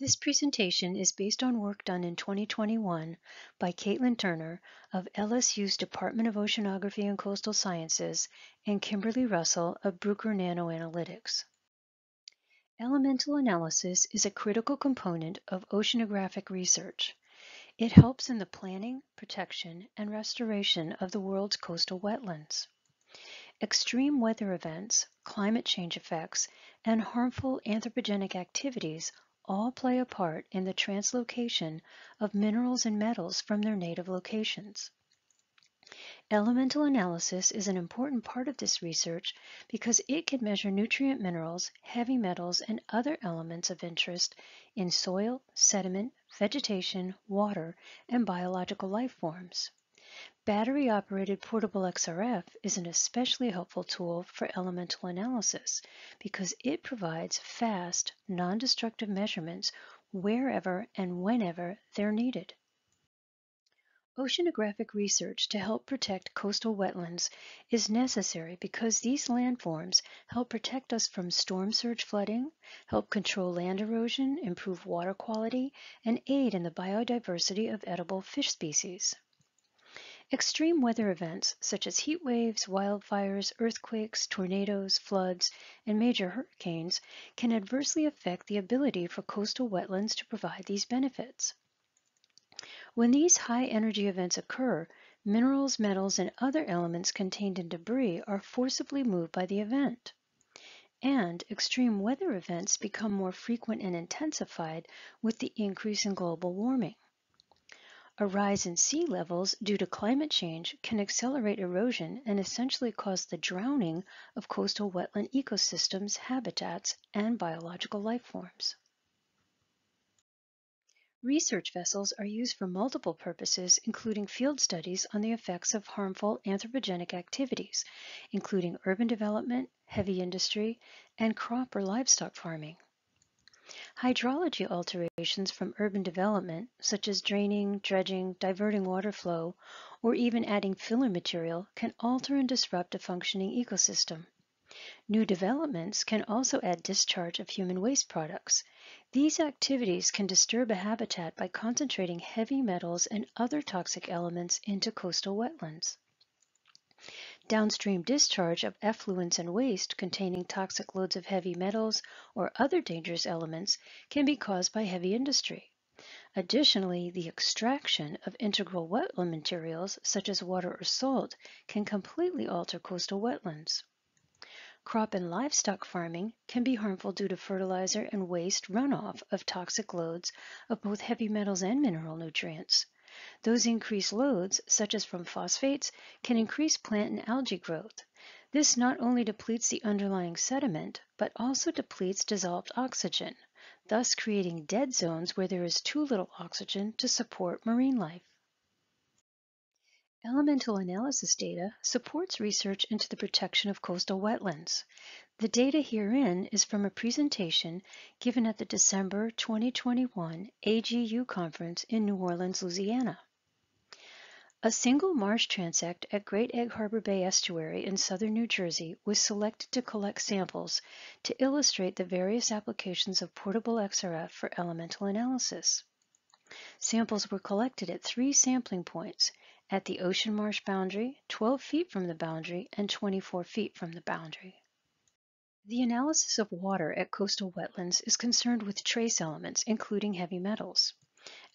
This presentation is based on work done in 2021 by Caitlin Turner of LSU's Department of Oceanography and Coastal Sciences and Kimberly Russell of Bruker Nanoanalytics. Elemental analysis is a critical component of oceanographic research. It helps in the planning, protection, and restoration of the world's coastal wetlands. Extreme weather events, climate change effects, and harmful anthropogenic activities all play a part in the translocation of minerals and metals from their native locations. Elemental analysis is an important part of this research because it can measure nutrient minerals, heavy metals, and other elements of interest in soil, sediment, vegetation, water, and biological life forms. Battery-operated portable XRF is an especially helpful tool for elemental analysis because it provides fast, non-destructive measurements wherever and whenever they're needed. Oceanographic research to help protect coastal wetlands is necessary because these landforms help protect us from storm surge flooding, help control land erosion, improve water quality, and aid in the biodiversity of edible fish species. Extreme weather events such as heat waves, wildfires, earthquakes, tornadoes, floods, and major hurricanes can adversely affect the ability for coastal wetlands to provide these benefits. When these high-energy events occur, minerals, metals, and other elements contained in debris are forcibly moved by the event. And extreme weather events become more frequent and intensified with the increase in global warming. A rise in sea levels due to climate change can accelerate erosion and essentially cause the drowning of coastal wetland ecosystems, habitats, and biological life forms. Research vessels are used for multiple purposes, including field studies on the effects of harmful anthropogenic activities, including urban development, heavy industry, and crop or livestock farming. Hydrology alterations from urban development, such as draining, dredging, diverting water flow, or even adding filler material, can alter and disrupt a functioning ecosystem. New developments can also add discharge of human waste products. These activities can disturb a habitat by concentrating heavy metals and other toxic elements into coastal wetlands. Downstream discharge of effluents and waste containing toxic loads of heavy metals or other dangerous elements can be caused by heavy industry. Additionally, the extraction of integral wetland materials such as water or salt can completely alter coastal wetlands. Crop and livestock farming can be harmful due to fertilizer and waste runoff of toxic loads of both heavy metals and mineral nutrients. Those increased loads, such as from phosphates, can increase plant and algae growth. This not only depletes the underlying sediment, but also depletes dissolved oxygen, thus creating dead zones where there is too little oxygen to support marine life. Elemental analysis data supports research into the protection of coastal wetlands. The data herein is from a presentation given at the December 2021 AGU conference in New Orleans, Louisiana. A single marsh transect at Great Egg Harbor Bay Estuary in southern New Jersey was selected to collect samples to illustrate the various applications of portable XRF for elemental analysis. Samples were collected at 3 sampling points, at the ocean marsh boundary, 12 feet from the boundary, and 24 feet from the boundary. The analysis of water at coastal wetlands is concerned with trace elements, including heavy metals.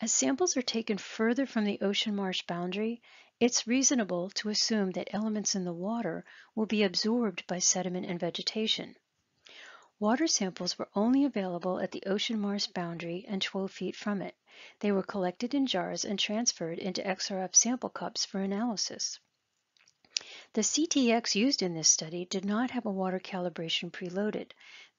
As samples are taken further from the ocean marsh boundary, it's reasonable to assume that elements in the water will be absorbed by sediment and vegetation. Water samples were only available at the ocean marsh boundary and 12 feet from it. They were collected in jars and transferred into XRF sample cups for analysis. The CTX used in this study did not have a water calibration preloaded.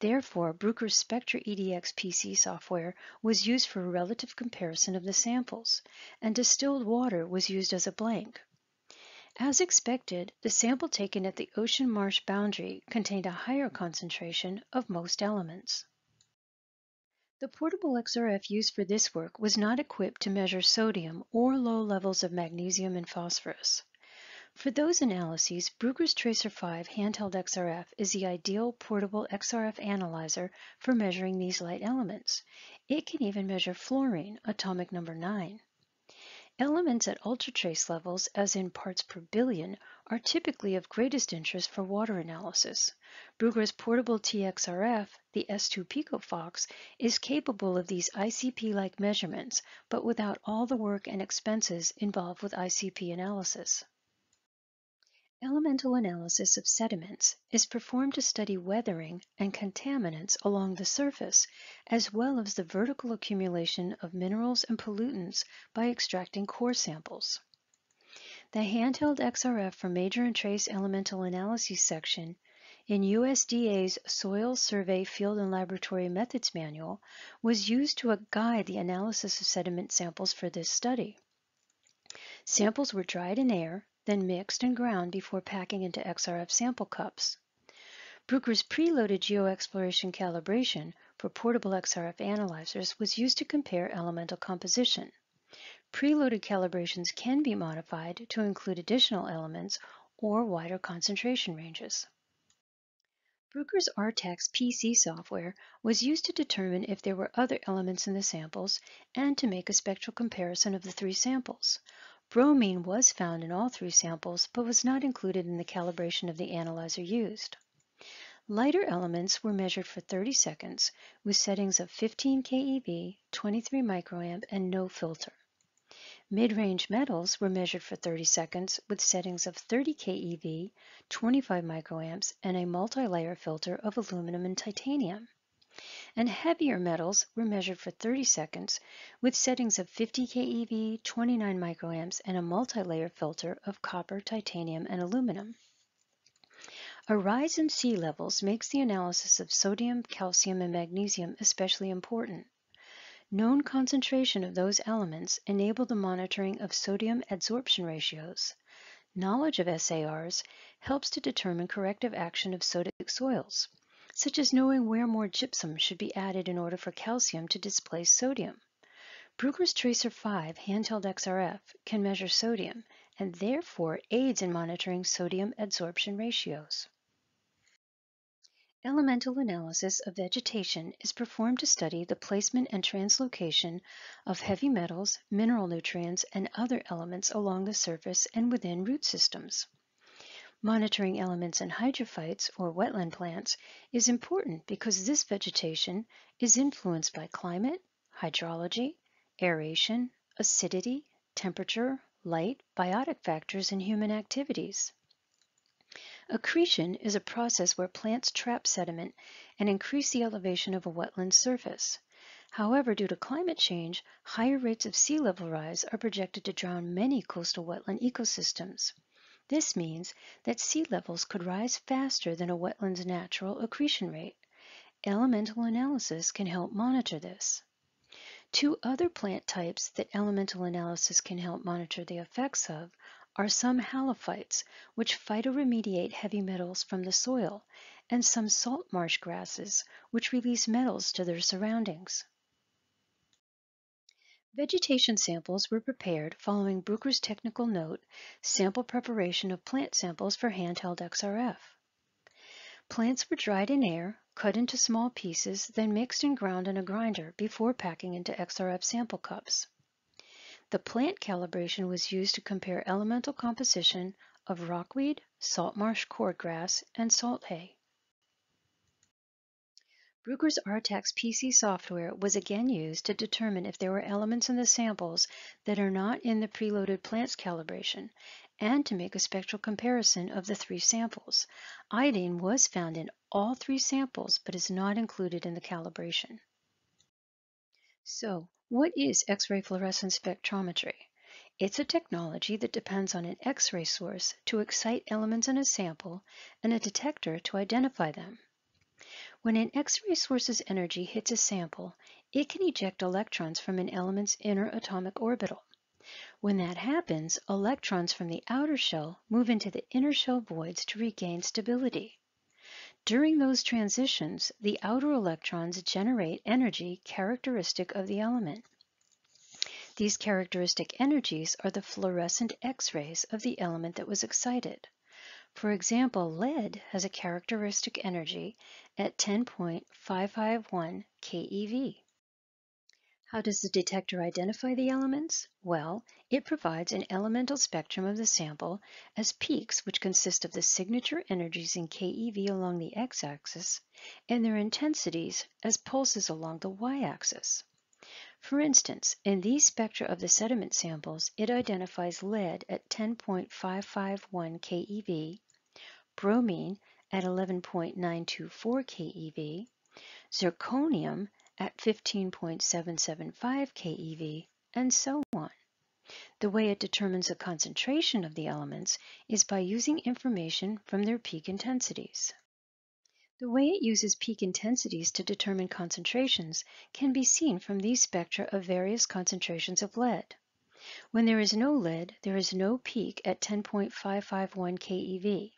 Therefore, Bruker's Spectra EDX PC software was used for a relative comparison of the samples, and distilled water was used as a blank. As expected, the sample taken at the ocean marsh boundary contained a higher concentration of most elements. The portable XRF used for this work was not equipped to measure sodium or low levels of magnesium and phosphorus. For those analyses, Bruker's Tracer 5 Handheld XRF is the ideal portable XRF analyzer for measuring these light elements. It can even measure fluorine, atomic number 9. Elements at ultratrace levels, as in parts per billion, are typically of greatest interest for water analysis. Bruker's portable TXRF, the S2 Picofox, is capable of these ICP-like measurements, but without all the work and expenses involved with ICP analysis. Elemental analysis of sediments is performed to study weathering and contaminants along the surface, as well as the vertical accumulation of minerals and pollutants by extracting core samples. The Handheld XRF for Major and Trace Elemental Analyses section in USDA's Soil Survey Field and Laboratory Methods Manual was used to guide the analysis of sediment samples for this study. Samples were dried in air, then mixed and ground before packing into XRF sample cups. Bruker's preloaded geoexploration calibration for portable XRF analyzers was used to compare elemental composition. Preloaded calibrations can be modified to include additional elements or wider concentration ranges. Bruker's RTAX PC software was used to determine if there were other elements in the samples and to make a spectral comparison of the 3 samples. Bromine was found in all 3 samples, but was not included in the calibration of the analyzer used. Lighter elements were measured for 30 seconds with settings of 15 keV, 23 microamp, and no filter. Mid-range metals were measured for 30 seconds with settings of 30 keV, 25 microamps, and a multi-layer filter of aluminum and titanium. And heavier metals were measured for 30 seconds with settings of 50 keV, 29 microamps, and a multi-layer filter of copper, titanium, and aluminum. A rise in sea levels makes the analysis of sodium, calcium, and magnesium especially important. Known concentration of those elements enable the monitoring of sodium adsorption ratios. Knowledge of SARs helps to determine corrective action of sodic soils, such as knowing where more gypsum should be added in order for calcium to displace sodium. Bruker's Tracer 5 Handheld XRF can measure sodium and therefore aids in monitoring sodium adsorption ratios. Elemental analysis of vegetation is performed to study the placement and translocation of heavy metals, mineral nutrients, and other elements along the surface and within root systems. Monitoring elements in hydrophytes, or wetland plants, is important because this vegetation is influenced by climate, hydrology, aeration, acidity, temperature, light, biotic factors, and human activities. Accretion is a process where plants trap sediment and increase the elevation of a wetland surface. However, due to climate change, higher rates of sea level rise are projected to drown many coastal wetland ecosystems. This means that sea levels could rise faster than a wetland's natural accretion rate. Elemental analysis can help monitor this. 2 other plant types that elemental analysis can help monitor the effects of are some halophytes, which phytoremediate heavy metals from the soil, and some salt marsh grasses, which release metals to their surroundings. Vegetation samples were prepared following Bruker's technical note, Sample Preparation of Plant Samples for Handheld XRF. Plants were dried in air, cut into small pieces, then mixed and ground in a grinder before packing into XRF sample cups. The plant calibration was used to compare elemental composition of rockweed, salt marsh cordgrass, and salt hay. Bruker's RTAX PC software was again used to determine if there were elements in the samples that are not in the preloaded plants calibration, and to make a spectral comparison of the 3 samples. Iodine was found in all 3 samples, but is not included in the calibration. So, what is X-ray fluorescence spectrometry? It's a technology that depends on an X-ray source to excite elements in a sample and a detector to identify them. When an X-ray source's energy hits a sample, it can eject electrons from an element's inner atomic orbital. When that happens, electrons from the outer shell move into the inner shell voids to regain stability. During those transitions, the outer electrons generate energy characteristic of the element. These characteristic energies are the fluorescent X-rays of the element that was excited. For example, lead has a characteristic energy at 10.551 keV. How does the detector identify the elements? Well, it provides an elemental spectrum of the sample as peaks, which consist of the signature energies in keV along the x-axis and their intensities as pulses along the y-axis. For instance, in these spectra of the sediment samples, it identifies lead at 10.551 keV, bromine at 11.924 keV, zirconium at 15.775 keV, and so on. The way it determines the concentration of the elements is by using information from their peak intensities. The way it uses peak intensities to determine concentrations can be seen from these spectra of various concentrations of lead. When there is no lead, there is no peak at 10.551 keV.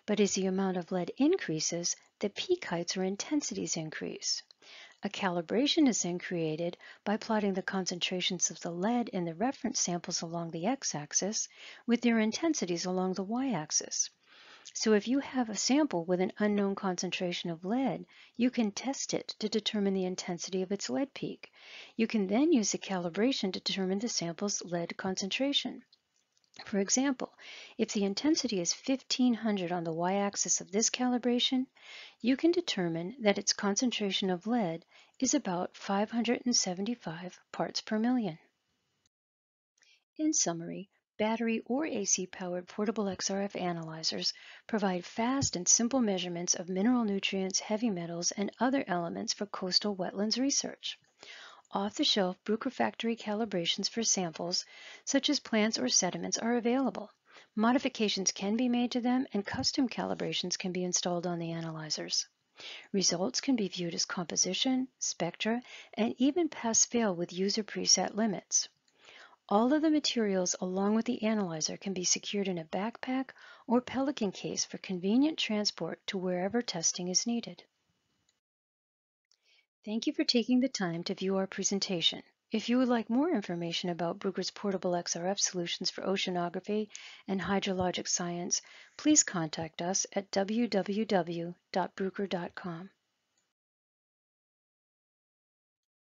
But as the amount of lead increases, the peak heights or intensities increase. A calibration is then created by plotting the concentrations of the lead in the reference samples along the x-axis with their intensities along the y-axis. So if you have a sample with an unknown concentration of lead, you can test it to determine the intensity of its lead peak. You can then use the calibration to determine the sample's lead concentration. For example, if the intensity is 1500 on the y-axis of this calibration, you can determine that its concentration of lead is about 575 parts per million. In summary, battery or AC-powered portable XRF analyzers provide fast and simple measurements of mineral nutrients, heavy metals, and other elements for coastal wetlands research. Off-the-shelf Bruker factory calibrations for samples, such as plants or sediments, are available. Modifications can be made to them, and custom calibrations can be installed on the analyzers. Results can be viewed as composition, spectra, and even pass-fail with user preset limits. All of the materials along with the analyzer can be secured in a backpack or Pelican case for convenient transport to wherever testing is needed. Thank you for taking the time to view our presentation. If you would like more information about Bruker's portable XRF solutions for oceanography and hydrologic science, please contact us at www.bruker.com.